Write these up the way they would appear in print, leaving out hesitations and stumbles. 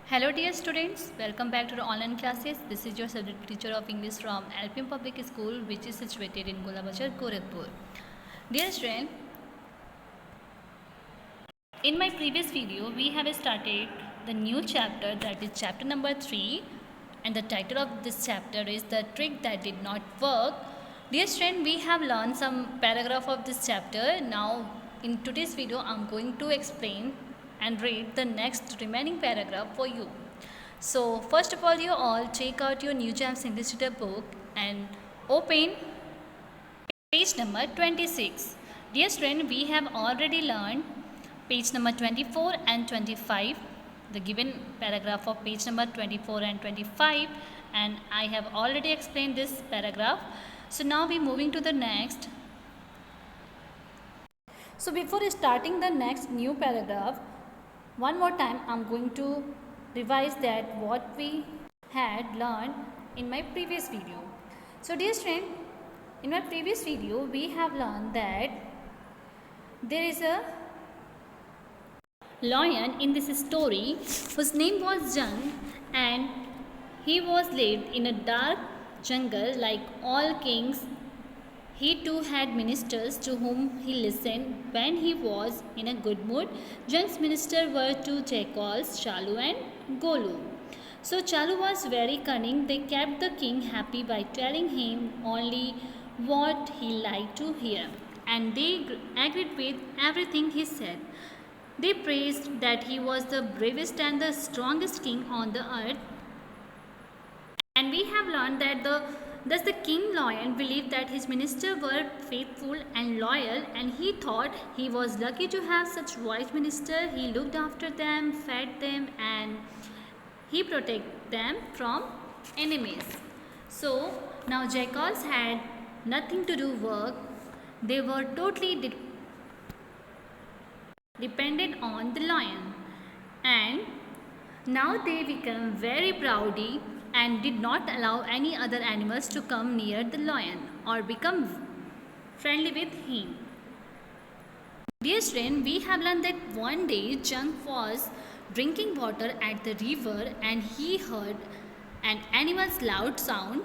Hello dear students, welcome back to the online classes. This is your subject teacher of English from LPM Public School which is situated in Golabazar, Gorakhpur. Dear student, in my previous video we have started the new chapter, that is chapter number 3, and the title of this chapter is The Trick That Did Not Work. Dear student, we have learned some paragraph of this chapter. Now in today's video I am going to explain and read the next remaining paragraph for you. So first of all, you all take out your New Gems English Reader book and open page number 26. Dear student, we have already learned page number 24 and 25, the given paragraph of page number 24 and 25, and I have already explained this paragraph. So now we moving to the next. So before starting the next new paragraph, one more time I am going to revise that what we had learned in my previous video. So dear student, in my previous video we have learned that there is a lion in this story whose name was Jung, and he was lived in a dark jungle like all kings. He too had ministers to whom he listened when he was in a good mood. Jung's ministers were two jackals, Chalu and Golu. So Chalu was very cunning. They kept the king happy by telling him only what he liked to hear, and they agreed with everything he said. They praised that he was the bravest and the strongest king on the earth. And we have learned that thus the king lion believed that his ministers were faithful and loyal, and he thought he was lucky to have such wise ministers. He looked after them, fed them, and he protected them from enemies. So now jackals had nothing to do work. They were totally dependent on the lion, and now they became very proudy and did not allow any other animals to come near the lion or become friendly with him. Dear student, we have learned that one day Jung was drinking water at the river and he heard an animal's loud sound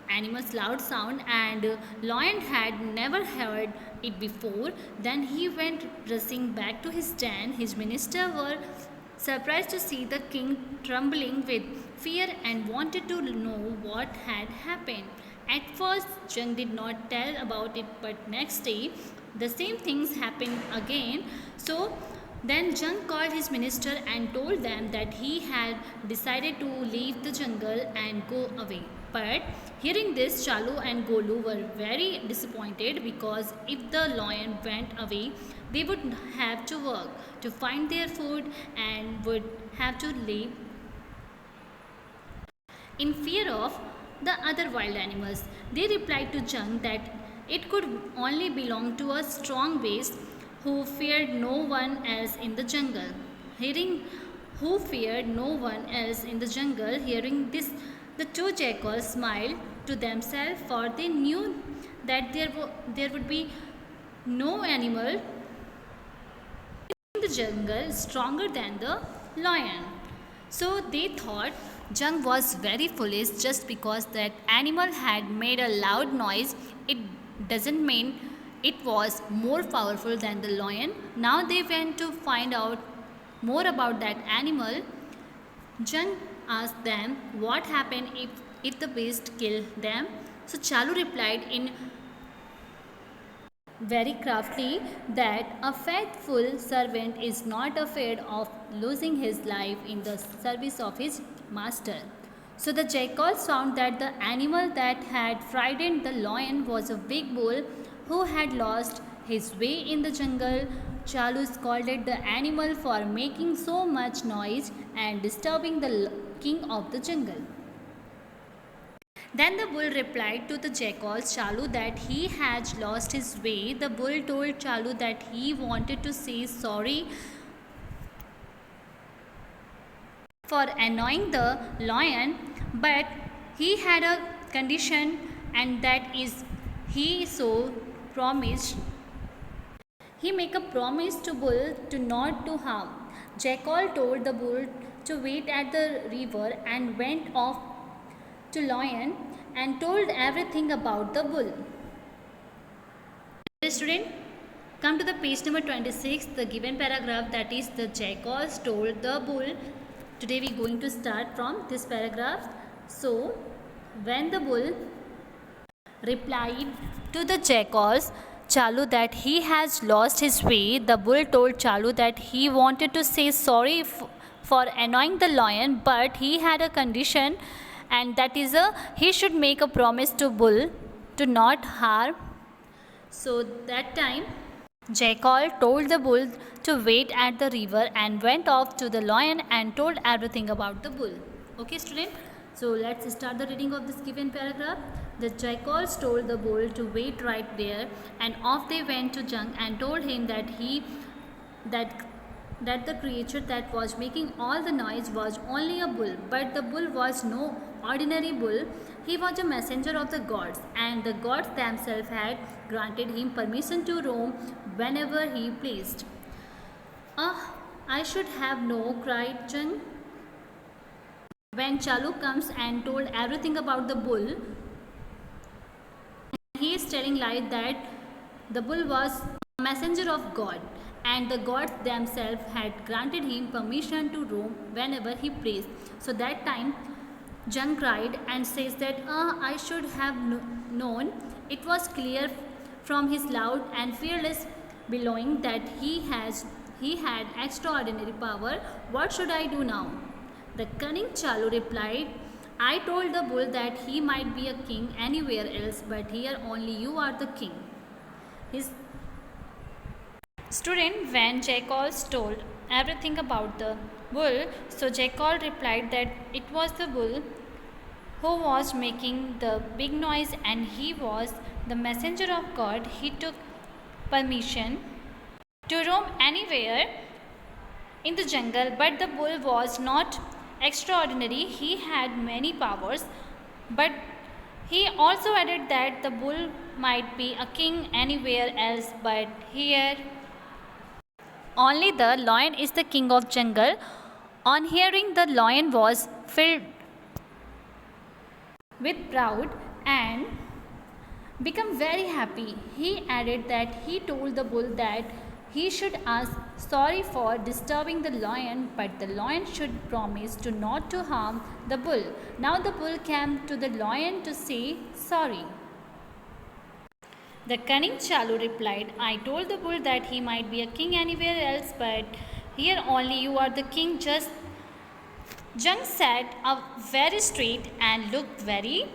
and lion had never heard it before. Then he went rushing back to his den. His ministers were surprised to see the king trembling with fear and wanted to know what had happened. At first, Jung did not tell about it, but next day, the same things happened again. So, then Jung called his minister and told them that he had decided to leave the jungle and go away. But hearing this, Chalu and Golu were very disappointed, because if the lion went away, they would have to work to find their food and would have to live in fear of the other wild animals. They replied to Jung that it could only belong to a strong beast who feared no one else in the jungle. Hearing this, the two jackals smiled to themselves, for they knew that there would be no animal in the jungle stronger than the lion. So they thought Jung was very foolish. Just because that animal had made a loud noise, it doesn't mean it was more powerful than the lion. Now they went to find out more about that animal. Jung asked them what happened if the beast killed them. So Chalu replied in very craftily that a faithful servant is not afraid of losing his life in the service of his master. So the jackals found that the animal that had frightened the lion was a big bull who had lost his way in the jungle. Chalu scolded the animal for making so much noise and disturbing the king of the jungle. Then the bull replied to the jackals, Chalu, that he had lost his way. The bull told Chalu that he wanted to say sorry for annoying the lion, but he had a condition, and that is he so promised he make a promise to bull to not to harm. Jackal told the bull to wait at the river and went off to lion and told everything about the bull. Student, come to the page number 26, the given paragraph, that is the jackals told the bull. Today we are going to start from this paragraph. So, when the bull replied to the jackals, Chalu, that he has lost his way, the bull told Chalu that he wanted to say sorry for annoying the lion, but he had a condition, and that is he should make a promise to bull to not harm. So that time Jackal told the bull to wait at the river and went off to the lion and told everything about the bull. Okay, student? So let's start the reading of this given paragraph. The jackals told the bull to wait right there, and off they went to Jung and told him that the creature that was making all the noise was only a bull, but the bull was no ordinary bull. He was a messenger of the gods, and the gods themselves had granted him permission to roam whenever he pleased. Ah, I should have known, cried Jung. When Chalu comes and told everything about the bull, he is telling like that the bull was a messenger of God, and the gods themselves had granted him permission to roam whenever he pleased. So that time Jung cried and says that I should have known. It was clear from his loud and fearless bellowing that he had extraordinary power. What should I do now? The cunning Chalu replied, I told the bull that he might be a king anywhere else, but here only you are the king. His student, when Jackals told everything about the bull, so Jackal replied that it was the bull who was making the big noise and he was the messenger of God. He took permission to roam anywhere in the jungle, but the bull was not extraordinary. He had many powers, but he also added that the bull might be a king anywhere else, but here only the lion is the king of jungle. On hearing, the lion was filled with proud and become very happy. He added that he told the bull that he should ask sorry for disturbing the lion, but the lion should promise to not to harm the bull. Now the bull came to the lion to say sorry. The cunning Chalu replied, I told the bull that he might be a king anywhere else, but here only you are the king. Just Jung sat up very straight and looked very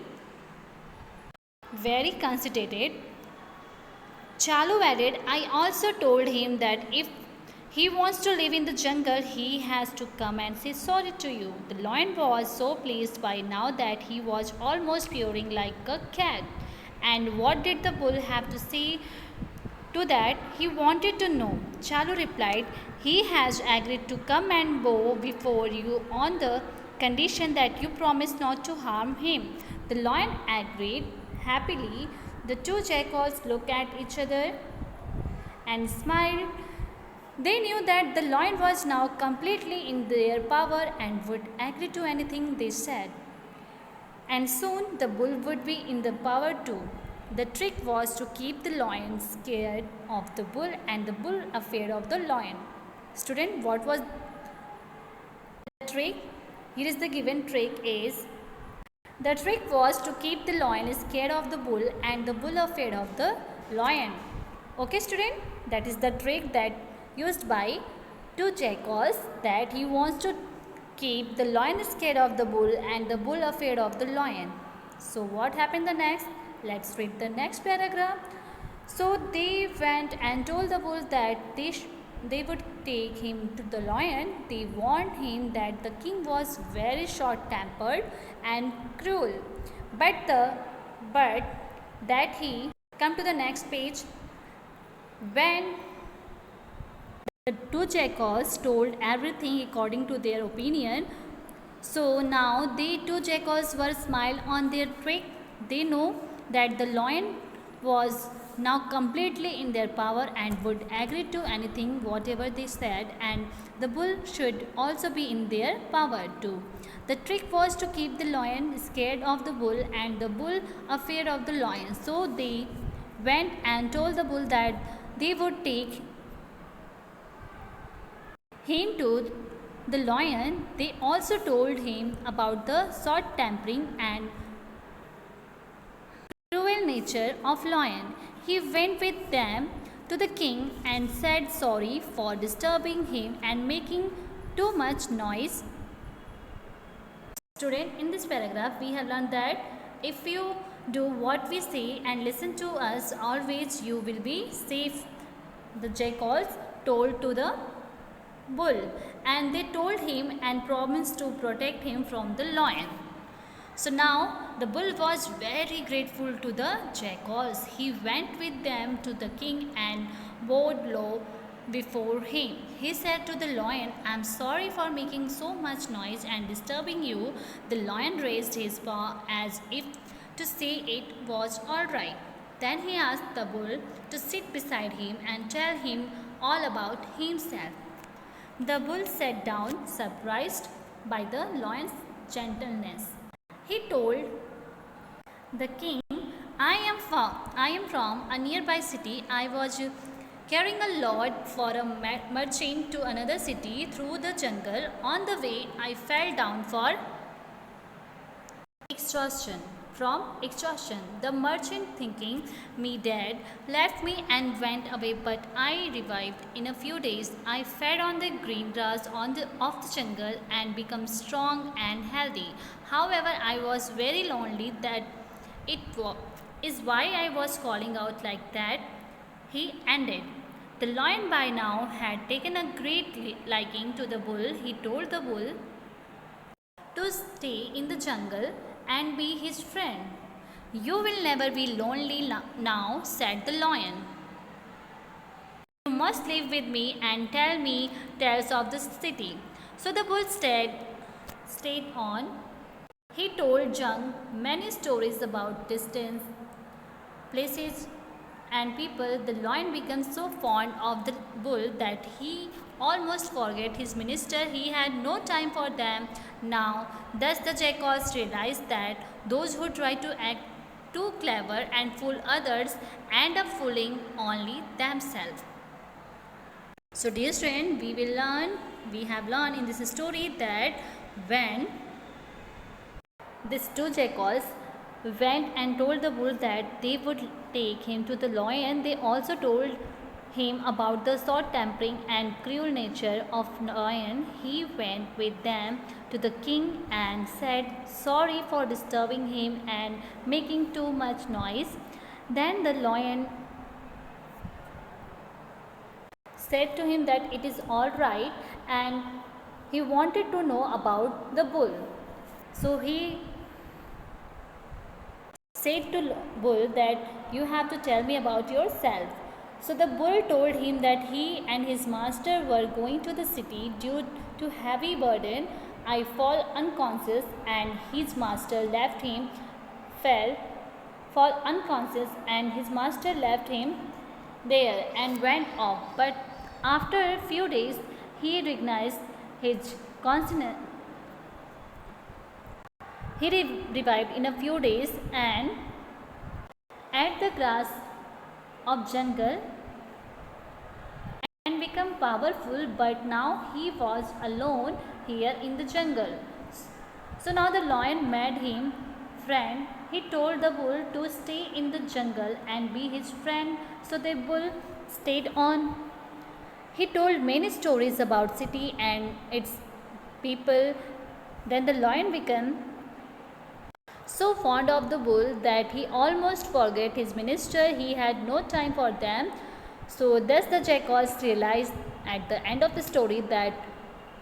conceited. Chalu added, I also told him that if he wants to live in the jungle, he has to come and say sorry to you. The lion was so pleased by now that he was almost purring like a cat. And what did the bull have to say to that? He wanted to know. Chalu replied, he has agreed to come and bow before you on the condition that you promise not to harm him. The lion agreed happily. The two jackals looked at each other and smiled. They knew that the lion was now completely in their power and would agree to anything they said. And soon the bull would be in the power too. The trick was to keep the lion scared of the bull and the bull afraid of the lion. Student, what was the trick? Here is the given trick is, the trick was to keep the lion scared of the bull and the bull afraid of the lion. Okay, student, that is the trick that used by two jackals, that he wants to keep the lion scared of the bull and the bull afraid of the lion. So what happened the next? Let's read the next paragraph. So they went and told the bull that they would take him to the lion. They warned him that the king was very short-tempered and cruel, but that he come to the next page. When the two jackals told everything according to their opinion, so now the two jackals were smiled on their trick. They know that the lion was now completely in their power and would agree to anything whatever they said, and the bull should also be in their power too. The trick was to keep the lion scared of the bull and the bull afraid of the lion. So they went and told the bull that they would take him to the lion. They also told him about the short tempering and cruel nature of lion. He went with them to the king and said sorry for disturbing him and making too much noise. Student, in this paragraph we have learned that if you do what we say and listen to us always, you will be safe. The jackals told to the bull, and they told him and promised to protect him from the lion. So now the bull was very grateful to the jackals. He went with them to the king and bowed low before him. He said to the lion, I am sorry for making so much noise and disturbing you. The lion raised his paw as if to say it was all right. Then he asked the bull to sit beside him and tell him all about himself. The bull sat down, surprised by the lion's gentleness. He told the king, I am from a nearby city. I was carrying a load for a merchant to another city through the jungle. On the way, I fell down for exhaustion. The merchant, thinking me dead, left me and went away, but I revived in a few days. I fed on the green grass of the jungle and became strong and healthy. However, I was very lonely. That is why I was calling out like that. He ended. The lion by now had taken a great liking to the bull. He told the bull to stay in the jungle and be his friend. You will never be lonely now, said the lion. You must live with me and tell me tales of the city. So the bull stayed on. He told Jung many stories about distant places and people. The lion became so fond of the bull that he almost forgot his minister. He had no time for them now. Thus the jackals realized that those who try to act too clever and fool others end up fooling only themselves. So dear student, we have learned in this story that when these two jackals went and told the bull that they would take him to the lion, they also told him about the short tempering and cruel nature of lion. He went with them to the king and said sorry for disturbing him and making too much noise. Then the lion said to him that it is all right, and he wanted to know about the bull. So he said to bull that you have to tell me about yourself. So the bull told him that he and his master were going to the city due to heavy burden. I fall unconscious and his master left him fall unconscious and his master left him there and went off. But after a few days he recognized his consciousness. He revived in a few days and ate the grass of jungle and become powerful, but now he was alone here in the jungle. So now the lion made him friend. He told the bull to stay in the jungle and be his friend. So the bull stayed on. He told many stories about city and its people. Then the lion became so fond of the bull that he almost forgot his minister. He had no time for them. So thus the jackals realized at the end of the story that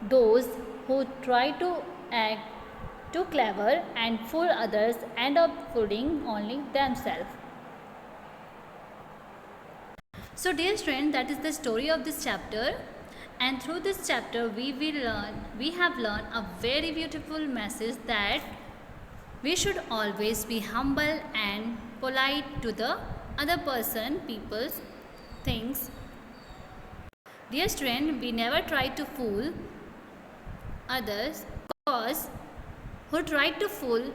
those who try to act too clever and fool others end up fooling only themselves. So dear friend, that is the story of this chapter, and through this chapter we have learned a very beautiful message that we should always be humble and polite to the other person, people, things. Dear student, we never try to fool others, cause who try to fool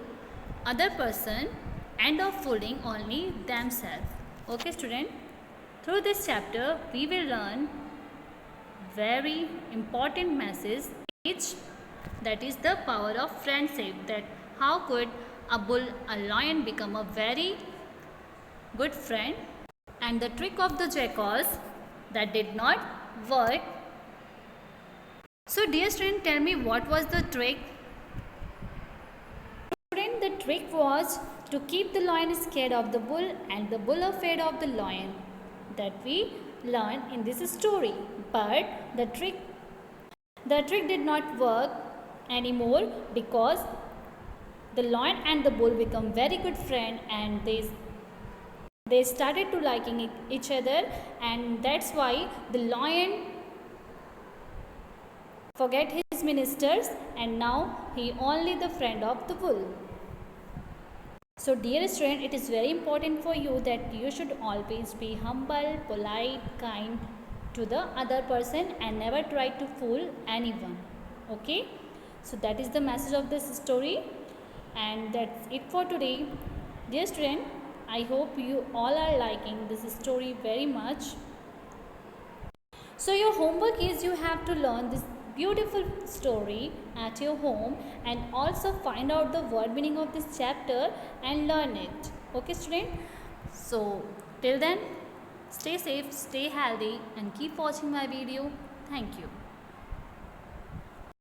other person end up fooling only themselves. Okay student, through this chapter we will learn very important message, that is the power of friendship, that how could a bull, a lion become a very good friend, and the trick of the jackals that did not work. So dear student, tell me what was the trick? Student, the trick was to keep the lion scared of the bull and the bull afraid of the lion, that we learn in this story. But the trick did not work anymore, because the lion and the bull become very good friend, and they started to liking each other, and that's why the lion forget his ministers and now he only the friend of the bull. So dear student, it is very important for you that you should always be humble, polite, kind to the other person and never try to fool anyone. Okay, so that is the message of this story, and that's it for today. Dear student, I hope you all are liking this story very much. So your homework is you have to learn this beautiful story at your home and also find out the word meaning of this chapter and learn it. Okay student? So till then, stay safe, stay healthy and keep watching my video. Thank you.